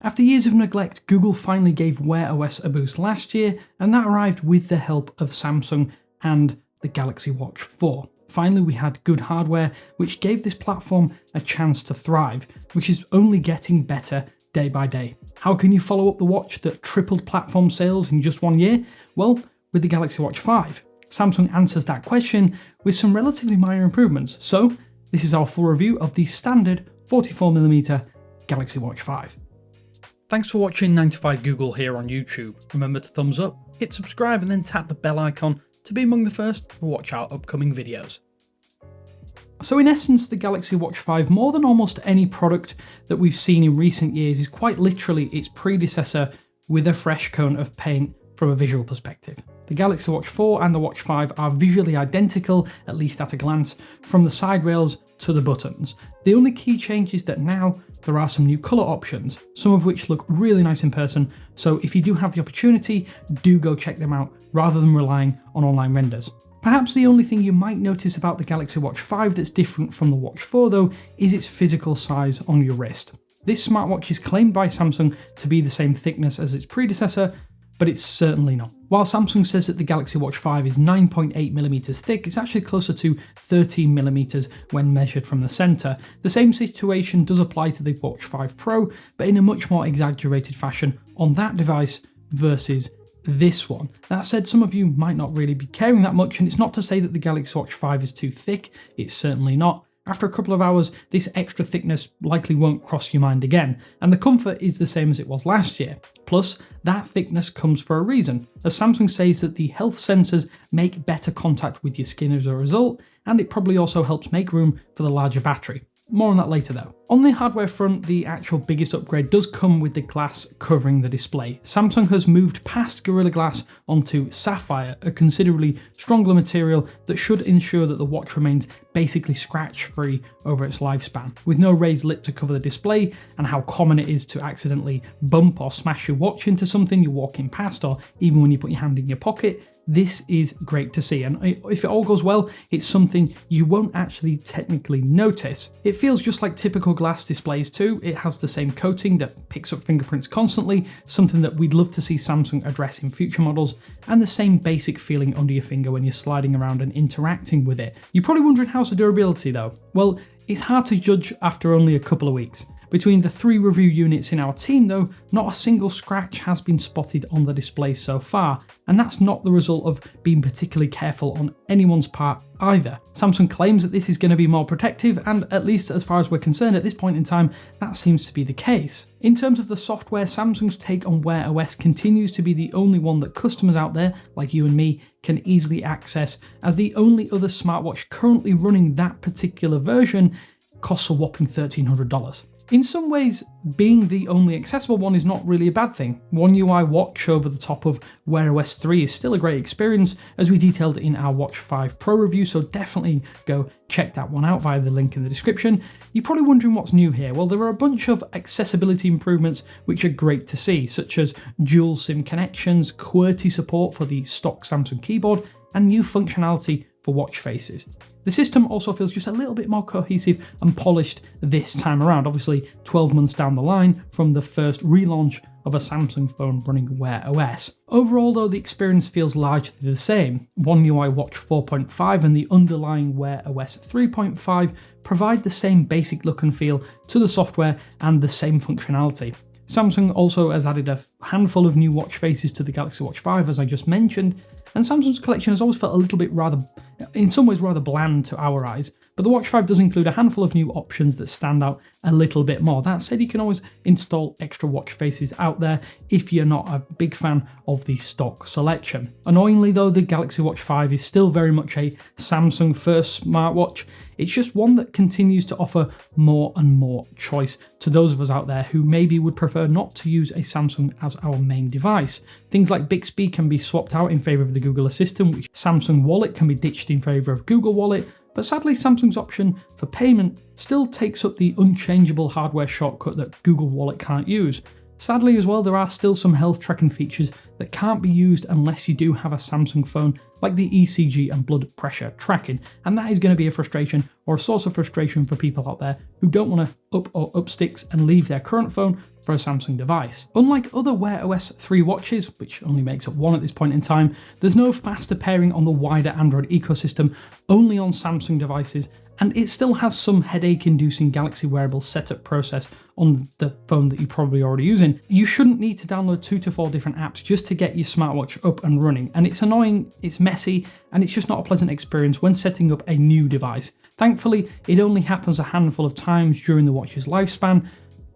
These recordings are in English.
After years of neglect, Google finally gave Wear OS a boost last year, and that arrived with the help of Samsung and the Galaxy Watch 4. Finally, we had good hardware, which gave this platform a chance to thrive, which is only getting better day by day. How can you follow up the watch that tripled platform sales in just 1 year? Well, with the Galaxy Watch 5. Samsung answers that question with some relatively minor improvements. So, this is our full review of the standard 44mm Galaxy Watch 5. Thanks for watching 9 to 5 Google here on YouTube. Remember to thumbs up, hit subscribe and then tap the bell icon to be among the first to watch our upcoming videos. So in essence, the Galaxy Watch 5, more than almost any product that we've seen in recent years, is quite literally its predecessor with a fresh coat of paint from a visual perspective. The Galaxy Watch 4 and the Watch 5 are visually identical, at least at a glance, from the side rails to the buttons. The only key change is that now there are some new colour options, some of which look really nice in person, so if you do have the opportunity, do go check them out rather than relying on online renders. Perhaps the only thing you might notice about the Galaxy Watch 5 that's different from the Watch 4 though, is its physical size on your wrist. This smartwatch is claimed by Samsung to be the same thickness as its predecessor, but it's certainly not. While Samsung says that the Galaxy Watch 5 is 9.8mm thick, it's actually closer to 13mm when measured from the centre. The same situation does apply to the Watch 5 Pro, but in a much more exaggerated fashion on that device versus this one. That said, some of you might not really be caring that much, and it's not to say that the Galaxy Watch 5 is too thick, it's certainly not. After a couple of hours, this extra thickness likely won't cross your mind again, and the comfort is the same as it was last year. Plus, that thickness comes for a reason, as Samsung says that the health sensors make better contact with your skin as a result, and it probably also helps make room for the larger battery. More on that later though. On the hardware front, the actual biggest upgrade does come with the glass covering the display. Samsung has moved past Gorilla Glass onto Sapphire, a considerably stronger material that should ensure that the watch remains basically scratch-free over its lifespan. With no raised lip to cover the display, and how common it is to accidentally bump or smash your watch into something you're walking past, or even when you put your hand in your pocket, this is great to see, and if it all goes well, it's something you won't actually technically notice. It feels just like typical glass displays too. It has the same coating that picks up fingerprints constantly, something that we'd love to see Samsung address in future models, and the same basic feeling under your finger when you're sliding around and interacting with it. You're probably wondering how's the durability though? Well, it's hard to judge after only a couple of weeks. Between the 3 review units in our team though, not a single scratch has been spotted on the display so far, and that's not the result of being particularly careful on anyone's part either. Samsung claims that this is going to be more protective, and at least as far as we're concerned at this point in time, that seems to be the case. In terms of the software, Samsung's take on Wear OS continues to be the only one that customers out there, like you and me, can easily access, as the only other smartwatch currently running that particular version costs a whopping $1,300. In some ways, being the only accessible one is not really a bad thing. One UI watch over the top of Wear OS 3 is still a great experience, as we detailed in our Watch 5 Pro review, so definitely go check that one out via the link in the description. You're probably wondering what's new here. Well, there are a bunch of accessibility improvements which are great to see, such as dual SIM connections, QWERTY support for the stock Samsung keyboard, and new functionality for watch faces. The system also feels just a little bit more cohesive and polished this time around, obviously 12 months down the line from the first relaunch of a Samsung phone running Wear OS. Overall though, the experience feels largely the same. One UI Watch 4.5 and the underlying Wear OS 3.5 provide the same basic look and feel to the software and the same functionality. Samsung also has added a handful of new watch faces to the Galaxy Watch 5, as I just mentioned, and Samsung's collection has always felt a little bit in some ways rather bland to our eyes, but the Watch 5 does include a handful of new options that stand out a little bit more. That said, you can always install extra watch faces out there if you're not a big fan of the stock selection. Annoyingly though, the Galaxy Watch 5 is still very much a Samsung first smartwatch. It's just one that continues to offer more and more choice to those of us out there who maybe would prefer not to use a Samsung as our main device. Things like Bixby can be swapped out in favour of the Google Assistant, which Samsung Wallet can be ditched in favour of Google Wallet, but sadly Samsung's option for payment still takes up the unchangeable hardware shortcut that Google Wallet can't use. Sadly as well, there are still some health tracking features that can't be used unless you do have a Samsung phone, like the ECG and blood pressure tracking, and that is going to be a frustration or a source of frustration for people out there who don't want to up sticks and leave their current phone for a Samsung device. Unlike other Wear OS 3 watches, which only makes up one at this point in time, there's no faster pairing on the wider Android ecosystem, only on Samsung devices, and it still has some headache-inducing Galaxy wearable setup process on the phone that you're probably already using. You shouldn't need to download 2 to 4 different apps just to get your smartwatch up and running, and it's annoying, it's messy, and it's just not a pleasant experience when setting up a new device. Thankfully, it only happens a handful of times during the watch's lifespan,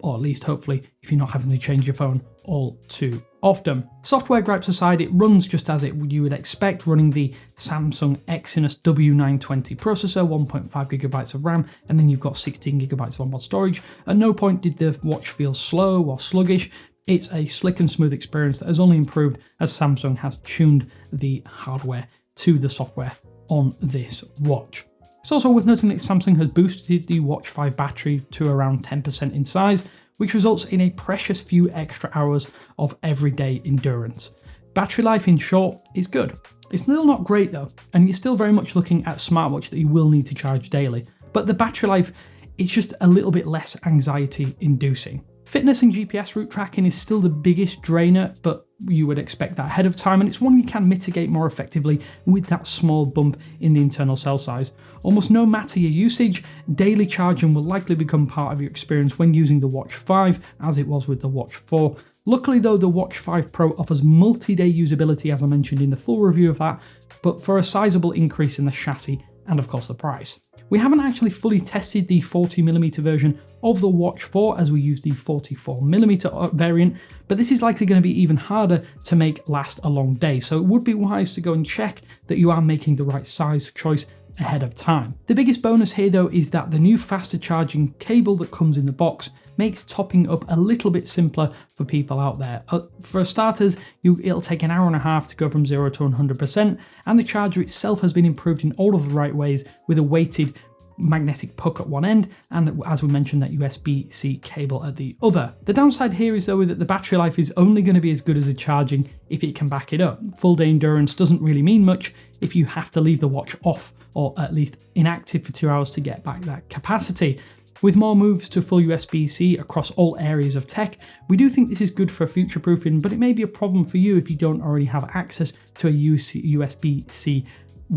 or at least hopefully if you're not having to change your phone all too often. Software gripes aside, it runs just as you would expect, running the Samsung Exynos W920 processor, 1.5GB of RAM, and then you've got 16GB of onboard storage. At no point did the watch feel slow or sluggish. It's a slick and smooth experience that has only improved as Samsung has tuned the hardware to the software on this watch. It's also worth noting that Samsung has boosted the Watch 5 battery to around 10% in size, which results in a precious few extra hours of everyday endurance. Battery life, in short, is good. It's still not great though, and you're still very much looking at a smartwatch that you will need to charge daily, but the battery life is just a little bit less anxiety inducing. Fitness and GPS route tracking is still the biggest drainer, but you would expect that ahead of time, and it's one you can mitigate more effectively with that small bump in the internal cell size. Almost no matter your usage, daily charging will likely become part of your experience when using the Watch 5, as it was with the Watch 4. Luckily though, the Watch 5 Pro offers multi-day usability, as I mentioned in the full review of that, but for a sizable increase in the chassis and of course the price. We haven't actually fully tested the 40mm version of the Watch 4 as we use the 44mm variant, but this is likely going to be even harder to make last a long day, so it would be wise to go and check that you are making the right size choice ahead of time. The biggest bonus here though is that the new faster charging cable that comes in the box makes topping up a little bit simpler for people out there. For starters, it'll take an hour and a half to go from 0 to 100%, and the charger itself has been improved in all of the right ways with a weighted magnetic puck at one end, and as we mentioned, that USB-C cable at the other. The downside here is though that the battery life is only going to be as good as the charging if it can back it up. Full day endurance doesn't really mean much if you have to leave the watch off or at least inactive for 2 hours to get back that capacity. With more moves to full USB-C across all areas of tech, we do think this is good for future-proofing, but it may be a problem for you if you don't already have access to a USB-C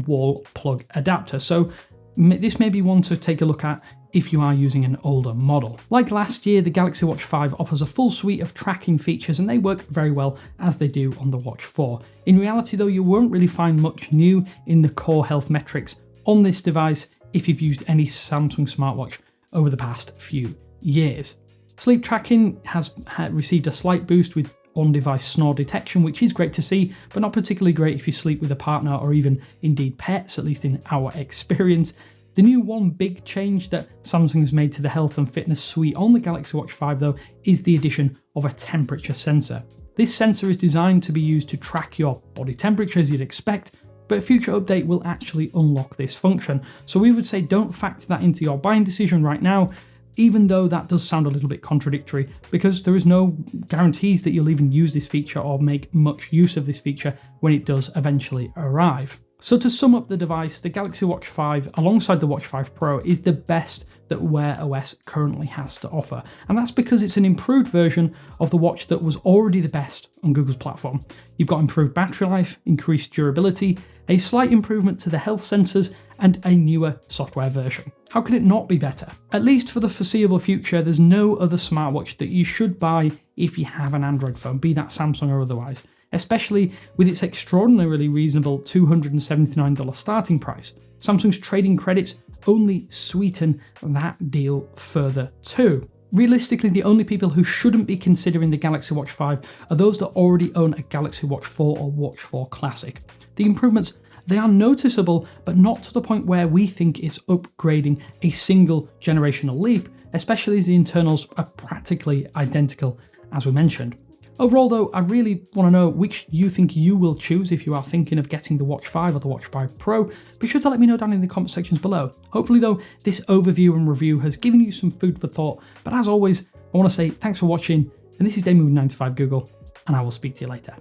wall plug adapter. So this may be one to take a look at if you are using an older model. Like last year, the Galaxy Watch 5 offers a full suite of tracking features, and they work very well as they do on the Watch 4. In reality though, you won't really find much new in the core health metrics on this device if you've used any Samsung smartwatch over the past few years. Sleep tracking has received a slight boost with on-device snore detection, which is great to see, but not particularly great if you sleep with a partner or even indeed pets, at least in our experience. The new one big change that Samsung has made to the health and fitness suite on the Galaxy Watch 5 though is the addition of a temperature sensor. This sensor is designed to be used to track your body temperature as you'd expect, but a future update will actually unlock this function. So we would say don't factor that into your buying decision right now, even though that does sound a little bit contradictory, because there is no guarantees that you'll even use this feature or make much use of this feature when it does eventually arrive. So to sum up the device, the Galaxy Watch 5 alongside the Watch 5 Pro is the best that Wear OS currently has to offer, and that's because it's an improved version of the watch that was already the best on Google's platform. You've got improved battery life, increased durability, a slight improvement to the health sensors, and a newer software version. How could it not be better? At least for the foreseeable future, there's no other smartwatch that you should buy if you have an Android phone, be that Samsung or otherwise, especially with its extraordinarily reasonable $279 starting price. Samsung's trading credits only sweeten that deal further too. Realistically, the only people who shouldn't be considering the Galaxy Watch 5 are those that already own a Galaxy Watch 4 or Watch 4 Classic. The improvements, they are noticeable, but not to the point where we think it's upgrading a single generational leap, especially as the internals are practically identical, as we mentioned. Overall though, I really want to know which you think you will choose if you are thinking of getting the Watch 5 or the Watch 5 Pro. Be sure to let me know down in the comment sections below. Hopefully though, this overview and review has given you some food for thought, but as always, I want to say thanks for watching, and this is DayMovie95 Google, and I will speak to you later.